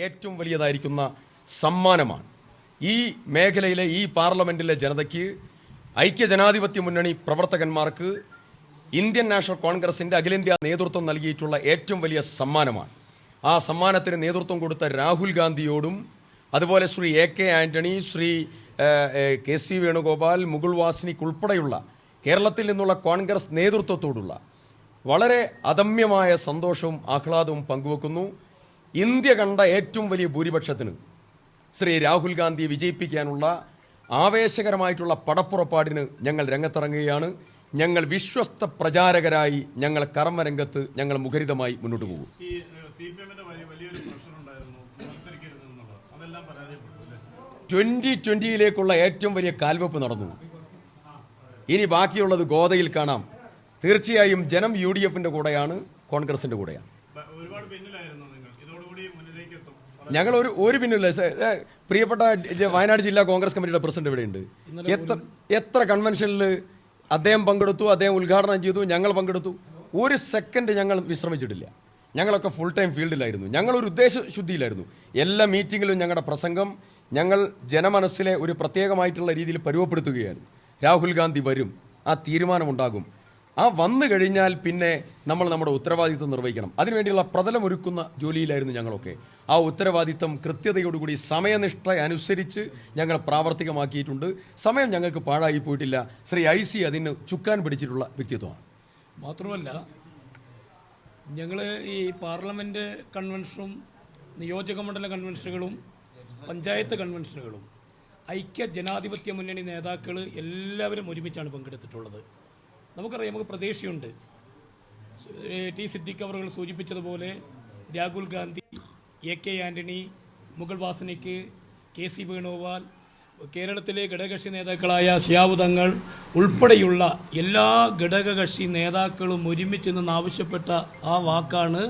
ഏറ്റവും വലിയതായിരിക്കുന്ന സമ്മാനമാണ്. ഈ മേഖലയിലെ ഈ പാർലമെന്റിലെ ജനതയ്ക്ക് ഐക്യജനാധിപത്യ മുന്നണി പ്രവർത്തകന്മാർക്ക് ഇന്ത്യൻ നാഷണൽ കോൺഗ്രസിന്റെ അഖിലേന്ത്യാ നേതൃത്വം നൽകിയിട്ടുള്ള ഏറ്റവും വലിയ സമ്മാനമാണ്. ആ സമ്മാനത്തിന് നേതൃത്വം കൊടുത്ത രാഹുൽ ഗാന്ധിയോടും അതുപോലെ ശ്രീ AK ആന്റണി, ശ്രീ KC വേണുഗോപാൽ, മുകുൾ വാസ്നിക് ഉൾപ്പെടെയുള്ള കേരളത്തിൽ നിന്നുള്ള കോൺഗ്രസ് നേതൃത്വത്തോടുള്ള വളരെ അദമ്യമായ സന്തോഷവും ആഹ്ലാദവും പങ്കുവെക്കുന്നു. ഇന്ത്യ കണ്ട ഏറ്റവും വലിയ ഭൂരിപക്ഷത്തിന് ശ്രീ രാഹുൽ ഗാന്ധിയെ വിജയിപ്പിക്കാനുള്ള ആവേശകരമായിട്ടുള്ള പടപ്പുറപ്പാടിന് ഞങ്ങൾ രംഗത്തിറങ്ങുകയാണ്. ഞങ്ങൾ വിശ്വസ്ത പ്രചാരകരായി ഞങ്ങൾ കർമ്മരംഗത്ത് ഞങ്ങൾ മുഖരിതമായി മുന്നോട്ട് പോകും. 2020 ഏറ്റവും വലിയ കാൽവെപ്പ് നടന്നു. ഇനി ബാക്കിയുള്ളത് ഗോദയിൽ കാണാം. തീർച്ചയായും ജനം UDFന്റെ കൂടെയാണ്, കോൺഗ്രസിന്റെ കൂടെയാണ്. ഞങ്ങൾ ഒരു പിന്നില്ല. പ്രിയപ്പെട്ട വയനാട് ജില്ലാ കോൺഗ്രസ് കമ്മിറ്റിയുടെ പ്രസിഡന്റ് ഇവിടെയുണ്ട്. എത്ര കൺവെൻഷനിൽ അദ്ദേഹം പങ്കെടുത്തു, അദ്ദേഹം ഉദ്ഘാടനം ചെയ്തു, ഞങ്ങൾ പങ്കെടുത്തു. ഒരു സെക്കൻഡ് ഞങ്ങൾ വിശ്രമിച്ചിട്ടില്ല. ഞങ്ങളൊക്കെ ഫുൾ ടൈം ഫീൽഡിലായിരുന്നു. ഞങ്ങളൊരു ഉദ്ദേശശുദ്ധിയിലായിരുന്നു. എല്ലാ മീറ്റിങ്ങിലും ഞങ്ങളുടെ പ്രസംഗം ഞങ്ങൾ ജനമനസ്സിലെ ഒരു പ്രത്യേകമായിട്ടുള്ള രീതിയിൽ പരുവപ്പെടുത്തുകയായിരുന്നു. രാഹുൽ ഗാന്ധി വരും, ആ തീരുമാനമുണ്ടാകും. ആ വന്നു കഴിഞ്ഞാൽ പിന്നെ നമ്മൾ നമ്മുടെ ഉത്തരവാദിത്വം നിർവഹിക്കണം. അതിനുവേണ്ടിയുള്ള പ്രതലമൊരുക്കുന്ന ജോലിയിലായിരുന്നു ഞങ്ങളൊക്കെ. ആ ഉത്തരവാദിത്വം കൃത്യതയോടുകൂടി സമയനിഷ്ഠ അനുസരിച്ച് ഞങ്ങൾ പ്രാവർത്തികമാക്കിയിട്ടുണ്ട്. സമയം ഞങ്ങൾക്ക് പാഴായി പോയിട്ടില്ല. ശ്രീ IC അതിന് ചുക്കാൻ പിടിച്ചിട്ടുള്ള വ്യക്തിത്വമാണ്. മാത്രമല്ല, ഞങ്ങൾ ഈ പാർലമെൻറ്റ് കൺവെൻഷനും നിയോജക മണ്ഡല കൺവെൻഷനുകളും പഞ്ചായത്ത് കൺവെൻഷനുകളും ഐക്യ ജനാധിപത്യ മുന്നണി നേതാക്കൾ എല്ലാവരും ഒരുമിച്ചാണ് പങ്കെടുത്തിട്ടുള്ളത്. നമുക്കറിയാം, നമുക്ക് പ്രതീക്ഷയുണ്ട്. T സിദ്ദിഖ് അവറുകൾ സൂചിപ്പിച്ചതുപോലെ രാഹുൽ ഗാന്ധി, AK ആന്റണി, മുകുൾ വാസ്നിക്, KC വേണുഗോപാൽ, കേരളത്തിലെ ഘടകകക്ഷി നേതാക്കളായ ശിഹാബ് തങ്ങൾ ഉൾപ്പെടെയുള്ള എല്ലാ ഘടകകക്ഷി നേതാക്കളും ഒരുമിച്ച് നിന്നാവശ്യപ്പെട്ട ആ വാക്കാണ്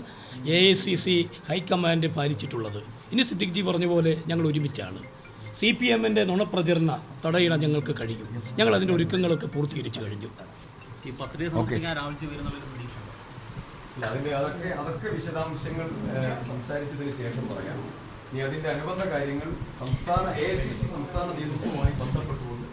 AICC ഹൈക്കമാൻഡ് പാലിച്ചിട്ടുള്ളത്. ഇനി സിദ്ദിഖ് ജി പറഞ്ഞ പോലെ ഞങ്ങൾ ഒരുമിച്ചാണ്. CPMന്റെ നുണപ്രചരണ തടയിടാൻ ഞങ്ങൾക്ക് കഴിയും. ഞങ്ങൾ അതിൻ്റെ ഒരുക്കങ്ങളൊക്കെ പൂർത്തീകരിച്ചു കഴിഞ്ഞു. അതൊക്കെ വിശദാംശങ്ങൾ സംസാരിച്ചതിന് ശേഷം പറയാം. ഇനി അതിന്റെ അനുബന്ധ കാര്യങ്ങൾ AICC സംസ്ഥാന നേതൃത്വവുമായി ബന്ധപ്പെട്ടുകൊണ്ട്